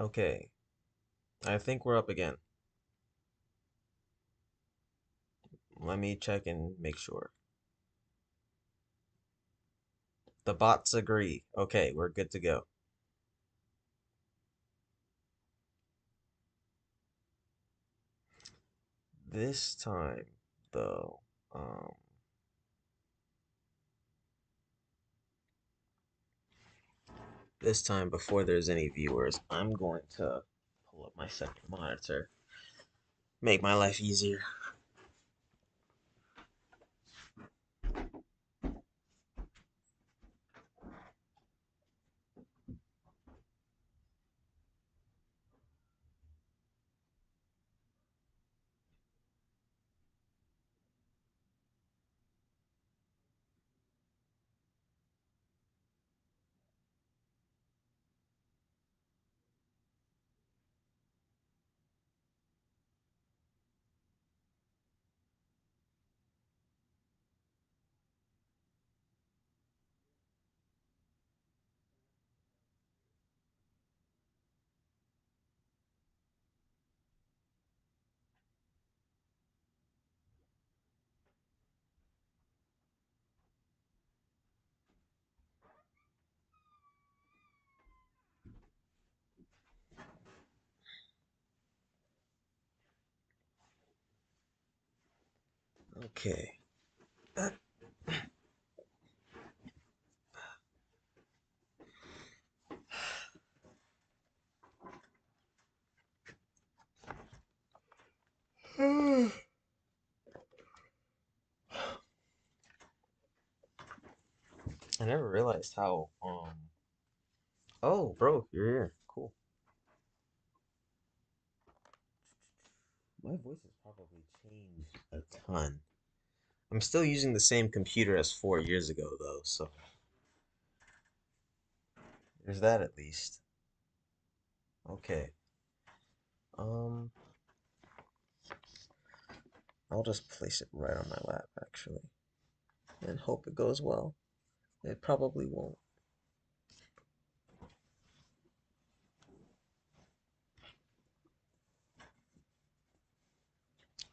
Okay, I think we're up again. Let me check and make sure. The bots agree. Okay, we're good to go. This time, though, this time before there's any viewers, I'm going to pull up my second monitor. Make my life easier. Okay. I never realized how oh, bro, you're here. Cool. My voice has probably changed a ton. I'm still using the same computer as 4 years ago, though, so there's that at least. Okay. Um, I'll just place it right on my lap, actually, and hope it goes well. It probably won't.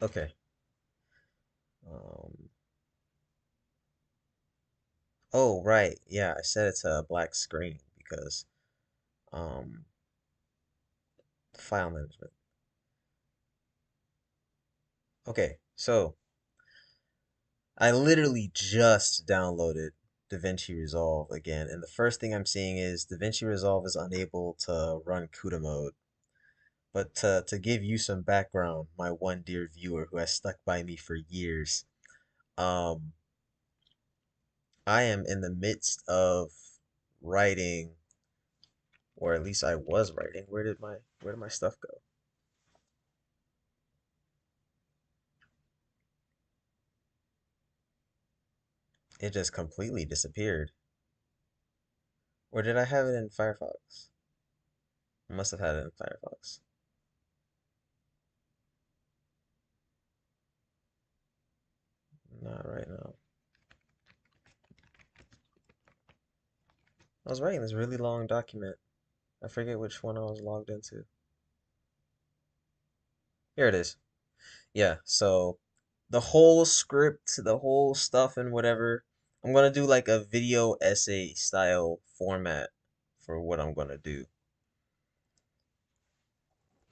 Okay. Um, oh, right. Yeah, I set it to a black screen because, um, file management. Okay, so I literally just downloaded DaVinci Resolve again, and the first thing I'm seeing is DaVinci Resolve is unable to run CUDA mode. But to give you some background, my one dear viewer who has stuck by me for years, um, I am in the midst of writing, or at least I was writing. Where did my stuff go? It just completely disappeared. Or did I have it in Firefox? I must have had it in Firefox. Not right now. I was writing this really long document. I forget which one I was logged into. Here it is. Yeah, so the whole script, the whole stuff and whatever, I'm gonna do like a video essay style format for what I'm gonna do.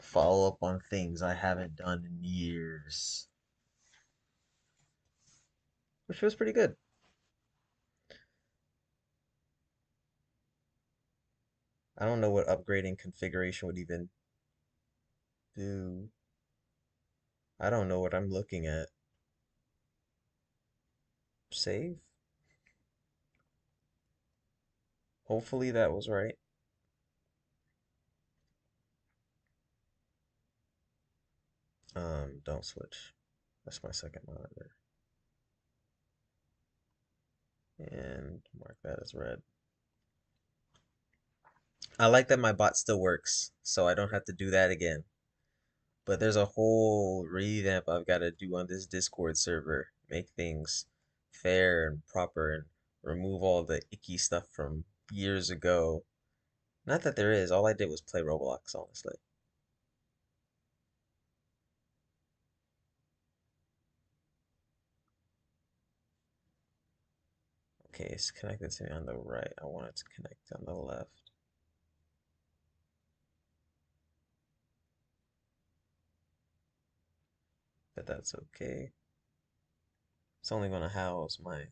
Follow up on things I haven't done in years, which was pretty good. I don't know what upgrading configuration would even do. I don't know what I'm looking at. Save? Hopefully that was right. Don't switch. That's my second monitor. And mark that as red. I like that my bot still works, so I don't have to do that again. But there's a whole revamp I've got to do on this Discord server. Make things fair and proper and remove all the icky stuff from years ago. Not that there is. All I did was play Roblox, honestly. Okay, it's connected to me on the right. I want it to connect on the left. But that's okay. It's only gonna house my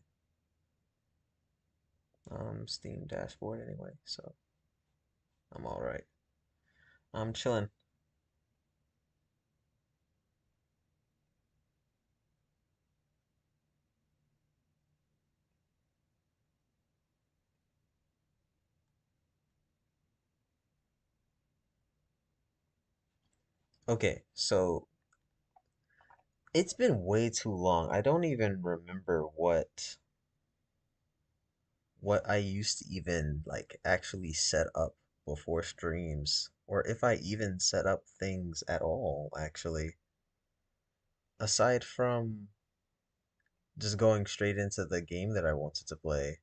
Steam dashboard anyway, so I'm all right. I'm chilling. Okay, so it's been way too long. I don't even remember what I used to even like actually set up before streams, or if I even set up things at all, actually, aside from just going straight into the game that I wanted to play.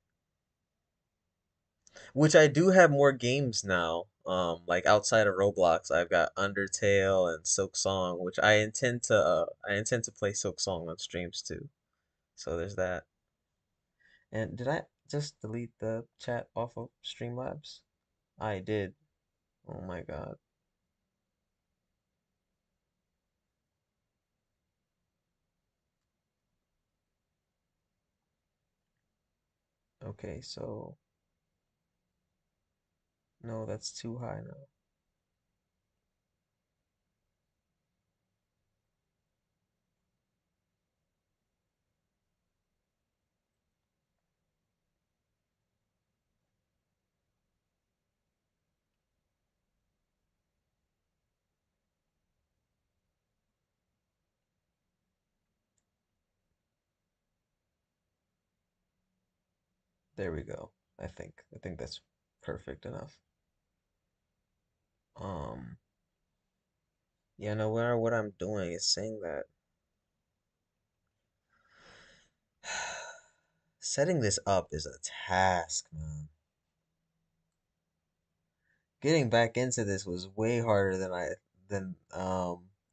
Which I do have more games now. Like outside of Roblox, I've got Undertale and Silk Song, which I intend to play Silk Song on streams too. So there's that. And did I just delete the chat off of Streamlabs? I did. Oh my God. Okay, so no, that's too high now. There we go. I think that's perfect enough. Um, yeah, no matter what I'm doing, it's saying that setting this up is a task, man. Getting back into this was way harder than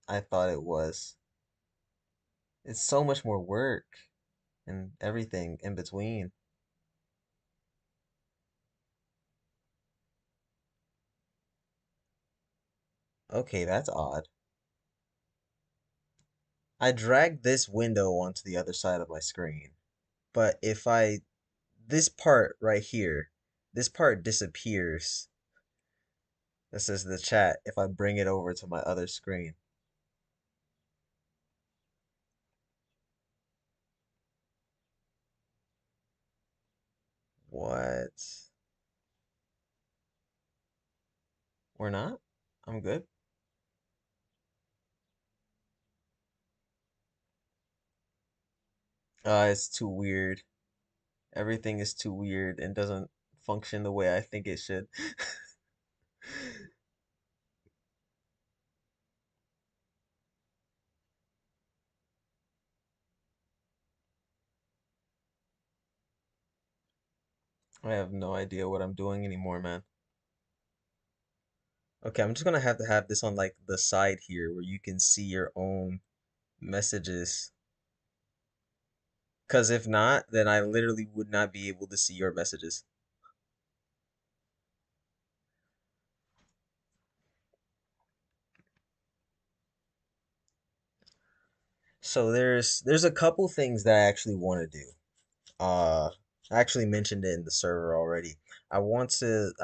I thought it was. It's so much more work and everything in between. Okay, that's odd. I dragged this window onto the other side of my screen. But if I this part right here, this part disappears. This is the chat if I bring it over to my other screen. What? We're not? I'm good. It's too weird. Everything is too weird and doesn't function the way I think it should. I have no idea what I'm doing anymore, man. Okay, I'm just gonna have to have this on like the side here where you can see your own messages. Because if not, then I literally would not be able to see your messages. So there's a couple things that I actually want to do. I actually mentioned it in the server already. I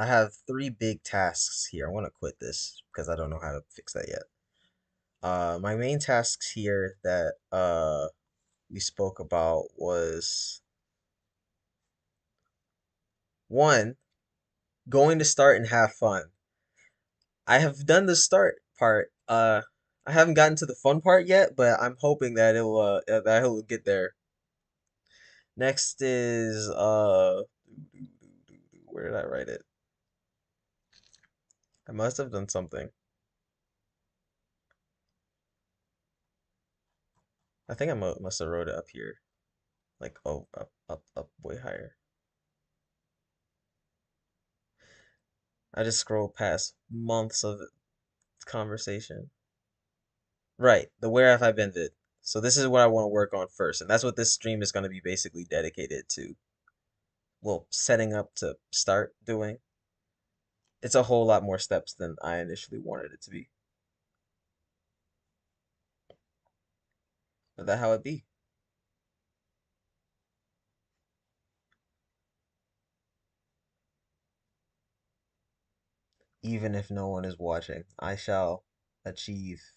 have three big tasks here. I want to quit this because I don't know how to fix that yet. My main tasks here that we spoke about was one, going to start and have fun. I have done the start part. I haven't gotten to the fun part yet, but I'm hoping that it'll get there. Next is where did I write it? I must have done something. I think must have wrote it up here. Like, oh, up, way higher. I just scrolled past months of conversation. Right, the where have I been vid. So this is what I want to work on first, and that's what this stream is going to be basically dedicated to. Well, setting up to start doing. It's a whole lot more steps than I initially wanted it to be. But that how it be. Even if no one is watching, I shall achieve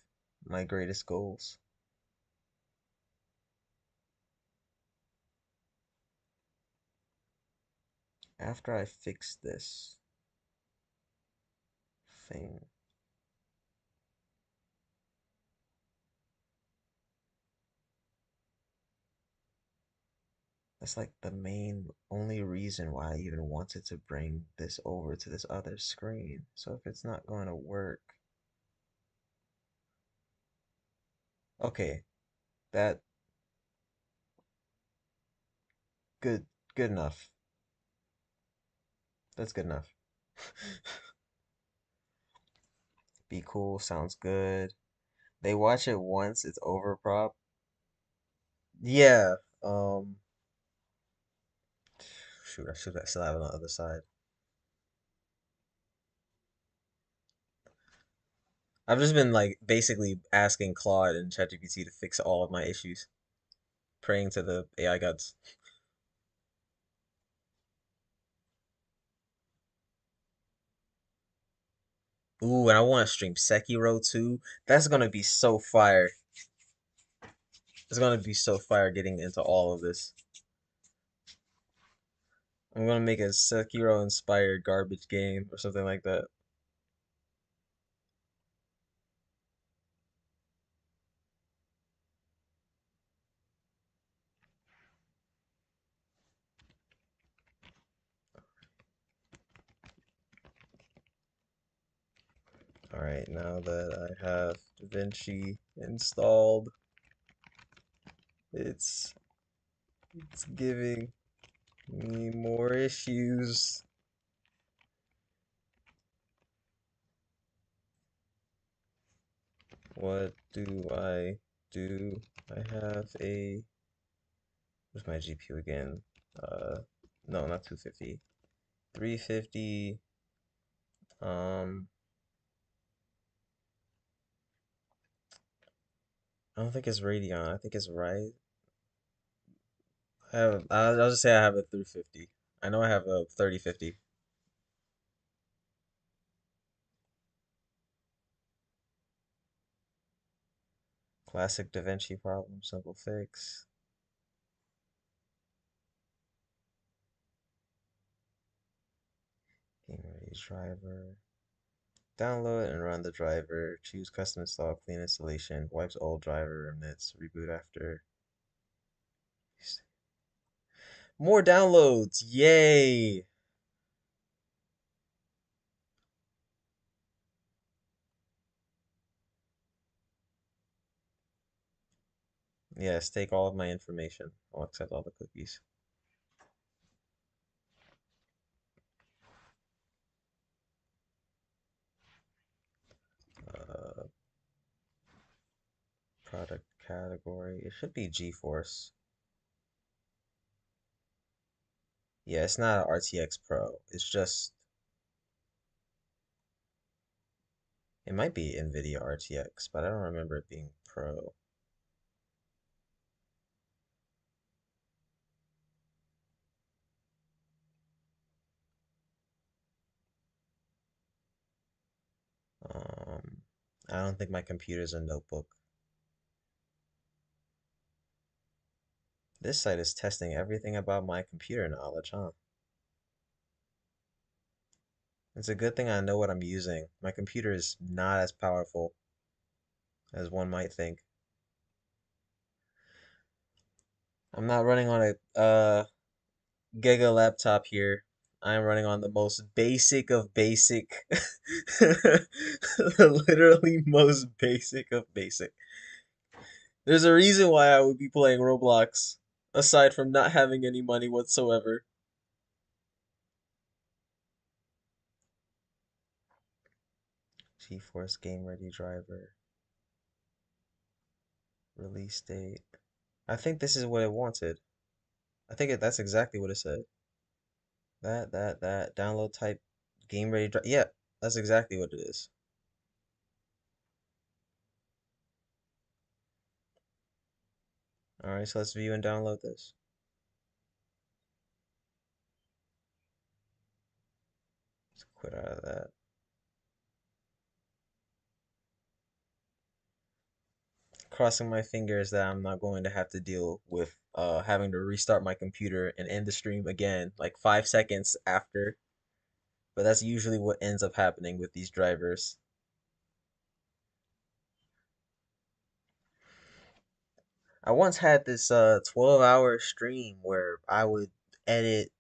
my greatest goals. After I fix this thing, that's like the main only reason why I even wanted to bring this over to this other screen. So if it's not going to work, okay, that good, good enough. That's good enough. Be cool, sounds good. They watch it once, it's over prop. Yeah. Um, shoot, I should still have it on the other side. I've just been like basically asking Claude and ChatGPT to fix all of my issues, praying to the AI gods. Ooh, and I want to stream Sekiro too. That's gonna be so fire. It's gonna be so fire getting into all of this. I'm gonna make a Sekiro inspired garbage game or something like that. Alright, now that I have DaVinci installed, it's it's giving me more issues. What do I do? I have a where's my GPU again? Uh no, not 250. 350. Um I don't think it's Radeon. I think it's right. I'll just say I have a 350. I know I have a 3050. Classic DaVinci problem, simple fix. Game ready driver. Download and run the driver. Choose custom install, clean installation. Wipes old driver, remits, reboot after. More downloads! Yay! Yes, take all of my information. I'll accept all the cookies. Uh, product category. It should be GeForce. Yeah, it's not an RTX Pro. It's just, it might be NVIDIA RTX, but I don't remember it being Pro. Um, I don't think my computer's a notebook. This site is testing everything about my computer knowledge, huh? It's a good thing I know what I'm using. My computer is not as powerful as one might think. I'm not running on a Giga laptop here. I'm running on the most basic of basic. Literally most basic of basic. There's a reason why I would be playing Roblox, aside from not having any money whatsoever. GeForce Game Ready driver, release date. I think this is what it wanted. That's exactly what it said. That download type game ready drive. Yeah, that's exactly what it is. All right, so let's view and download this. Let's quit out of that. Crossing my fingers that I'm not going to have to deal with having to restart my computer and end the stream again like 5 seconds after. But that's usually what ends up happening with these drivers. I once had this 12-hour stream where I would edit.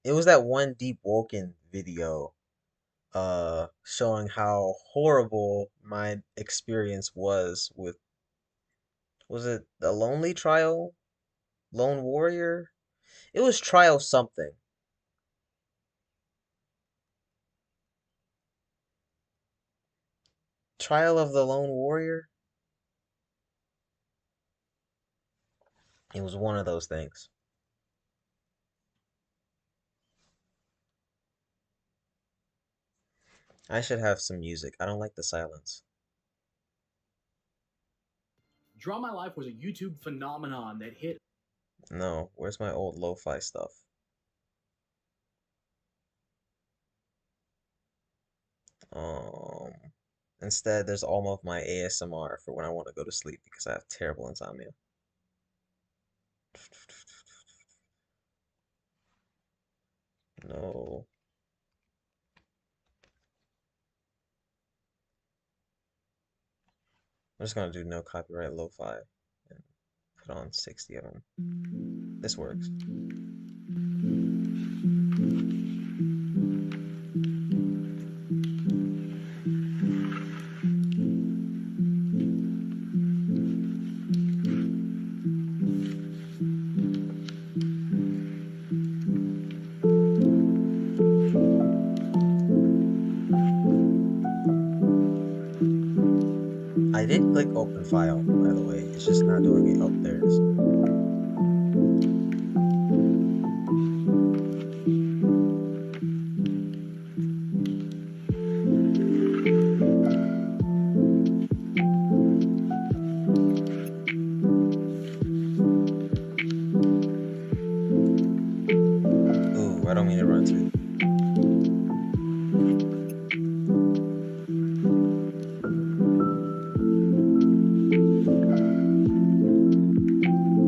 It was that one Deep Woken video showing how horrible my experience was with, was it the Lonely Trial? Lone Warrior? It was Trial something. Trial of the Lone Warrior? It was one of those things. I should have some music. I don't like the silence. Draw My Life was a YouTube phenomenon that hit. No, where's my old lo-fi stuff? Um, Instead, there's all of my ASMR for when I want to go to sleep because I have terrible insomnia. No. I'm just gonna do no copyright lo-fi and put on 60 of them. This works. I did click open file, by the way. It's just not doing it. Oh, there it is. Ooh, I don't mean to run too.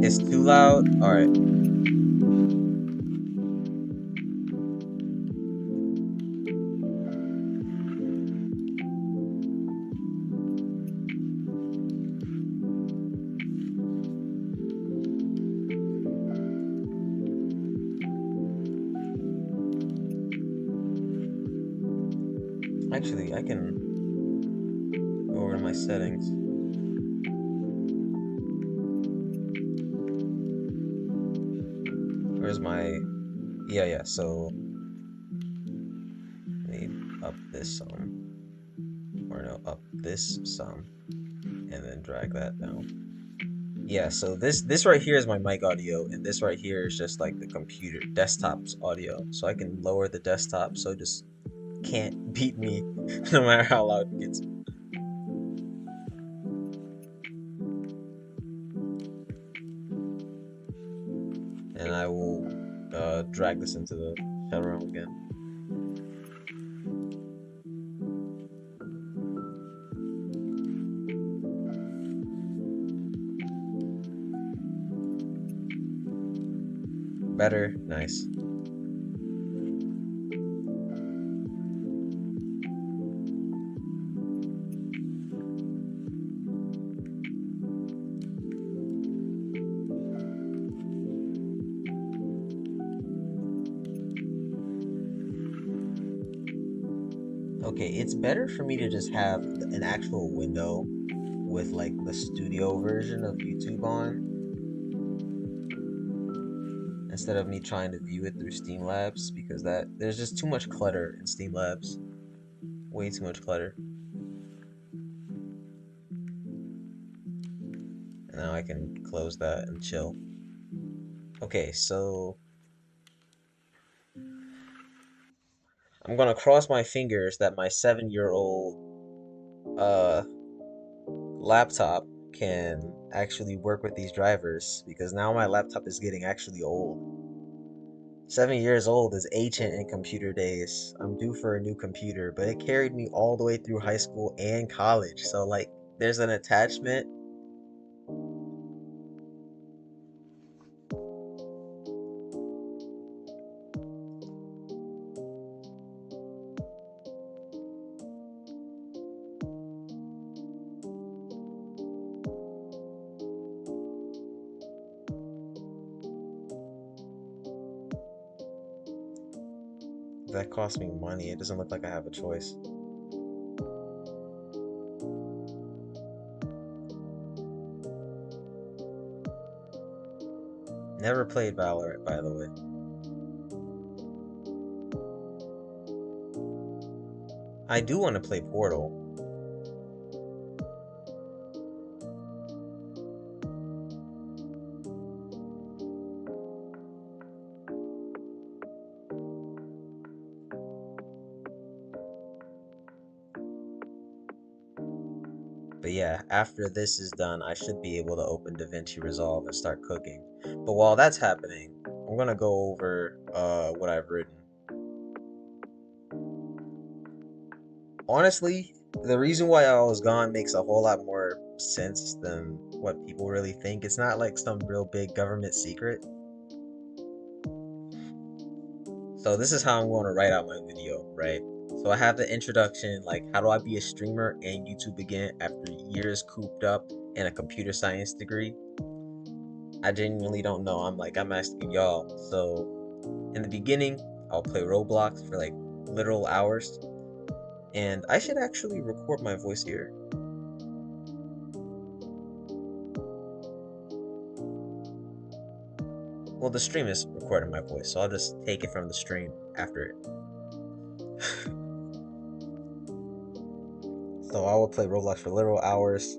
It's too loud. All right. Actually, I can go over to my settings. Where's my... Yeah, so let me up this some. Or no, up this some. And then drag that down. Yeah, so this right here is my mic audio, and this right here is just like the computer desktop's audio. So I can lower the desktop so it just can't beat me no matter how loud it gets. And I will drag this into the shadow realm again. Better, nice. Okay, it's better for me to just have an actual window with like the studio version of YouTube on instead of me trying to view it through Streamlabs because that there's just too much clutter in Streamlabs. Way too much clutter. Now I can close that and chill. Okay, so I'm gonna cross my fingers that my 7-year-old uh laptop can actually work with these drivers because now my laptop is getting actually old. 7 years old is ancient in computer days. I'm due for a new computer, but it carried me all the way through high school and college. So like there's an attachment that cost me money. It doesn't look like I have a choice. Never played Valorant, by the way. I do want to play Portal. But yeah, after this is done, I should be able to open DaVinci Resolve and start cooking. But while that's happening, I'm gonna go over what I've written. Honestly, the reason why I was gone makes a whole lot more sense than what people really think. It's not like some real big government secret. So this is how I'm going to write out my video, right? So I have the introduction, like how do I be a streamer and YouTube again after years cooped up in a computer science degree? I genuinely don't know. I'm asking y'all. So in the beginning, I'll play Roblox for like literal hours, and I should actually record my voice here. Well, the stream is recording my voice, so I'll just take it from the stream after it. So I will play Roblox for literal hours.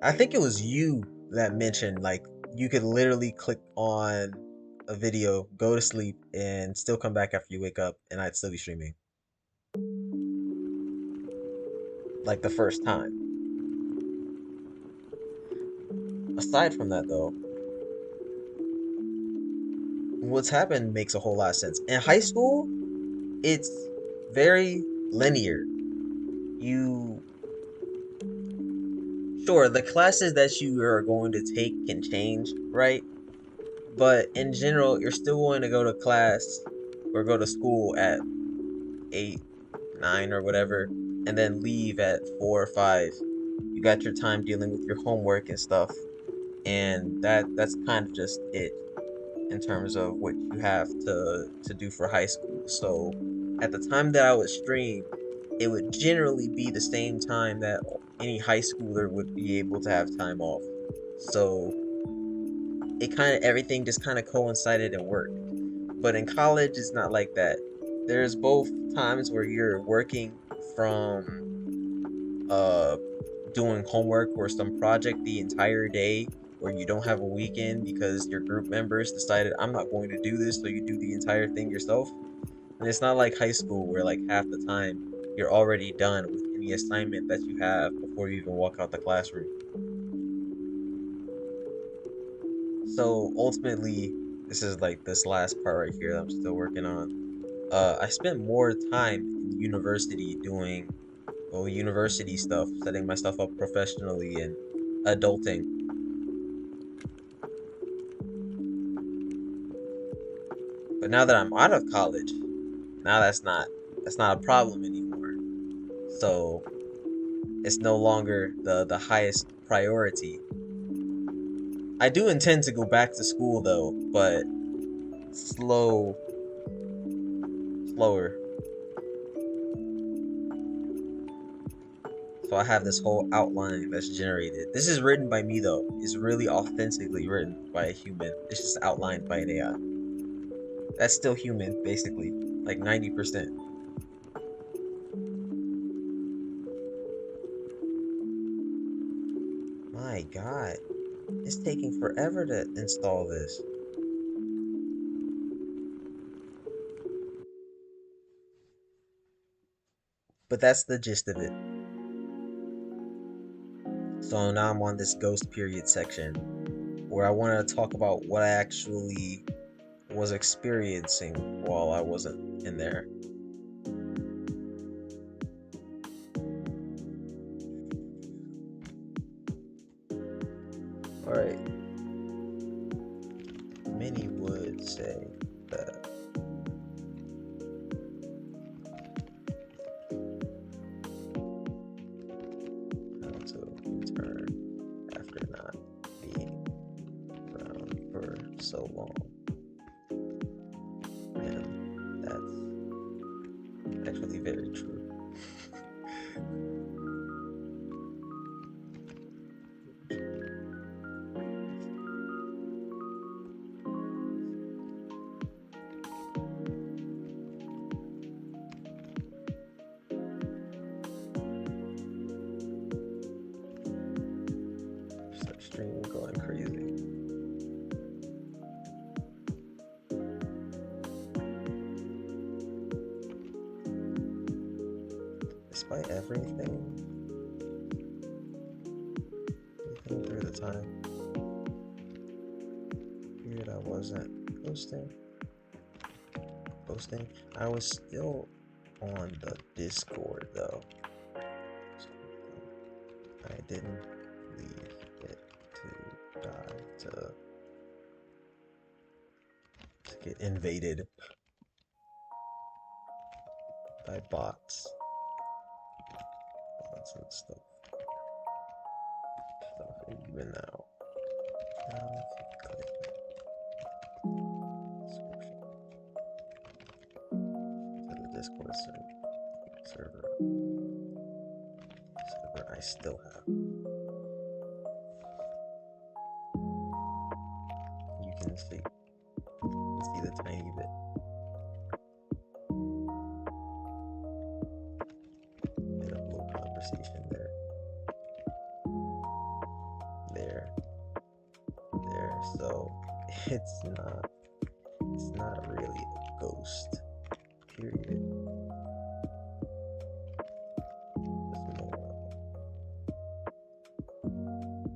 I think it was you that mentioned like you could literally click on a video, go to sleep, and still come back after you wake up, and I'd still be streaming. Like the first time. Aside from that, though, what's happened makes a whole lot of sense. In high school, it's very linear. You Sure, the classes that you are going to take can change, right? But in general, you're still going to go to class or go to school at 8, 9, or whatever, and then leave at 4 or 5. You got your time dealing with your homework and stuff, and that's kind of just it in terms of what you have to do for high school. So at the time that I would stream, it would generally be the same time that any high schooler would be able to have time off. So it kind of everything just kind of coincided and worked. But in college, it's not like that. There's both times where you're working from doing homework or some project the entire day where you don't have a weekend because your group members decided I'm not going to do this, so you do the entire thing yourself. And it's not like high school where like half the time you're already done with any assignment that you have before you even walk out the classroom. So ultimately, this is like this last part right here that I'm still working on. I spent more time in university doing well university stuff, setting myself up professionally and adulting. But now that I'm out of college, now that's not a problem anymore. So it's no longer the highest priority. I do intend to go back to school though, but slower. So I have this whole outline that's generated. This is written by me though. It's really authentically written by a human. It's just outlined by an AI. That's still human, basically. Like 90%. My God. It's taking forever to install this. But that's the gist of it. So now I'm on this ghost period section where I want to talk about what I actually was experiencing while I wasn't in there. Alright, many would say that how to return after not being around for so long. And that's actually very true. Start streaming going crazy. Despite everything through the time period I wasn't posting, I was still on the Discord though. So I didn't leave it to die to get invaded by bots and stuff. Even now. To the Discord server I still have. You can see the tiny bit. Bit of a little conversation there. So it's not really a ghost. Period.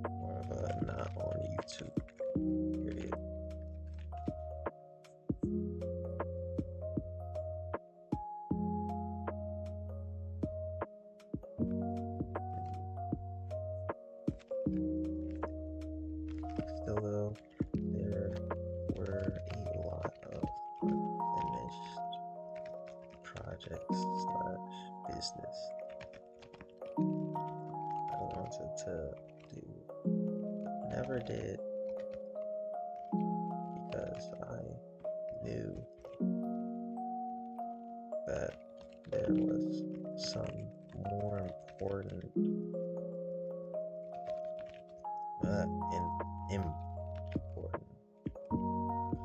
More of a not on YouTube. Period. Still though, there were a lot of unfinished projects / business I wanted to do, never did, because I knew that there was some more important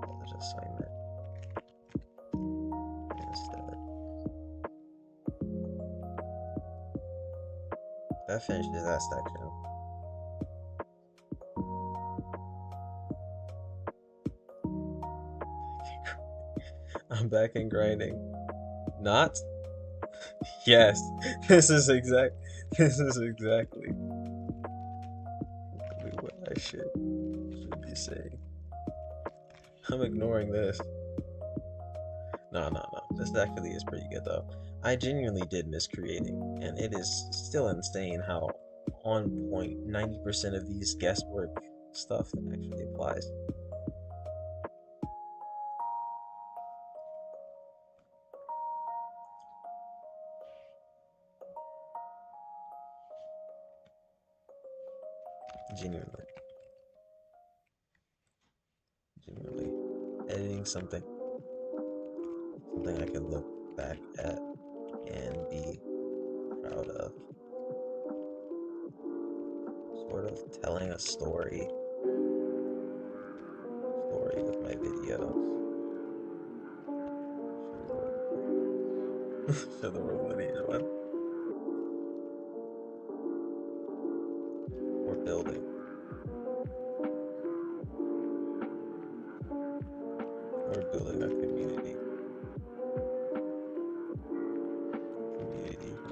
college assignment instead. That finishes that section. I'm back in grinding. Not? Yes. This is exactly what I should be saying. I'm ignoring this. No. This actually is pretty good though. I genuinely did miss creating, and it is still insane how on point 90% of these guesswork stuff actually applies. Genuinely editing something I could look back at and be proud of. Sort of telling a story with my videos. Show the world lineage one. Or building.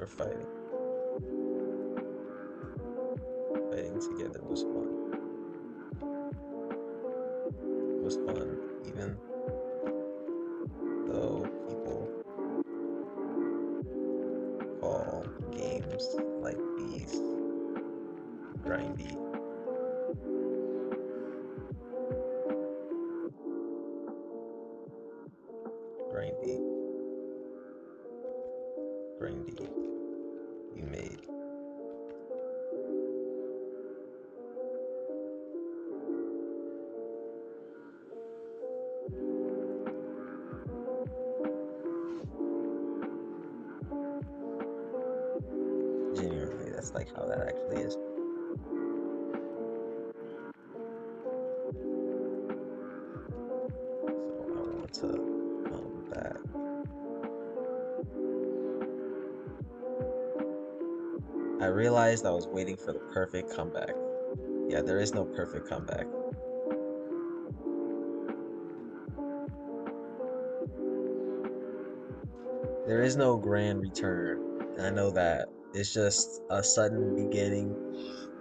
We're fighting. Fighting together was fun. It was fun, even though people call games like these grindy. Grindy. Grindy. You made. Genuinely, that's like how that actually is. So I want to come back. I realized I was waiting for the perfect comeback. Yeah, there is no perfect comeback. There is no grand return. I know that. It's just a sudden beginning,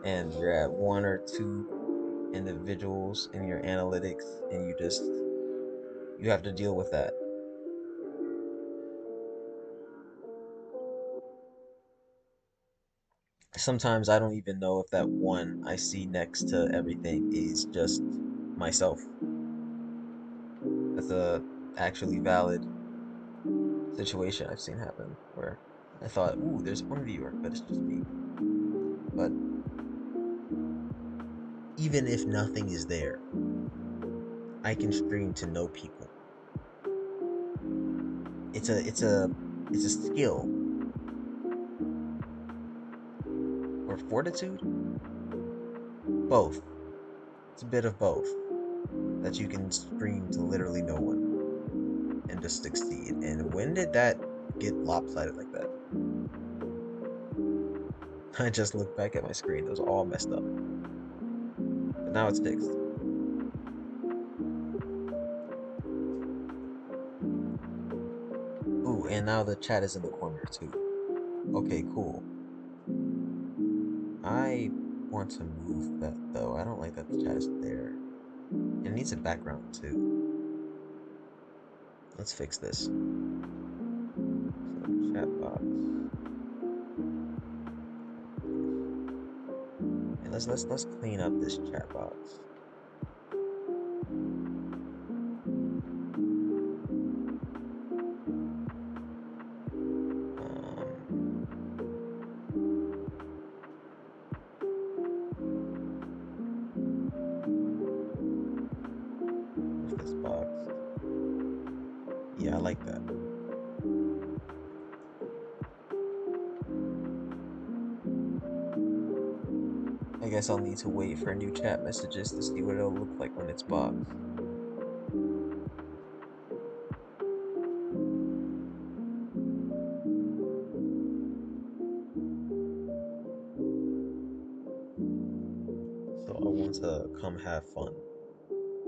and you're at one or two individuals in your analytics, and you have to deal with that. Sometimes I don't even know if that one I see next to everything is just myself. That's a actually valid situation I've seen happen where I thought, ooh, there's one viewer, but it's just me. But even if nothing is there, I can stream to know people. It's a skill or fortitude, both. It's a bit of both that you can stream to literally no one and just succeed. And when did that get lopsided like that? I just looked back at my screen. It was all messed up. But now it's fixed. Ooh, and now the chat is in the corner too. Okay, cool. I want to move that though. I don't like that the chat is there. It needs a background too. Let's fix this. So chat box. And let's clean up this chat box. Um, move this box. Yeah, I like that. I guess I'll need to wait for new chat messages to see what it'll look like when it's boxed. So I want to come have fun.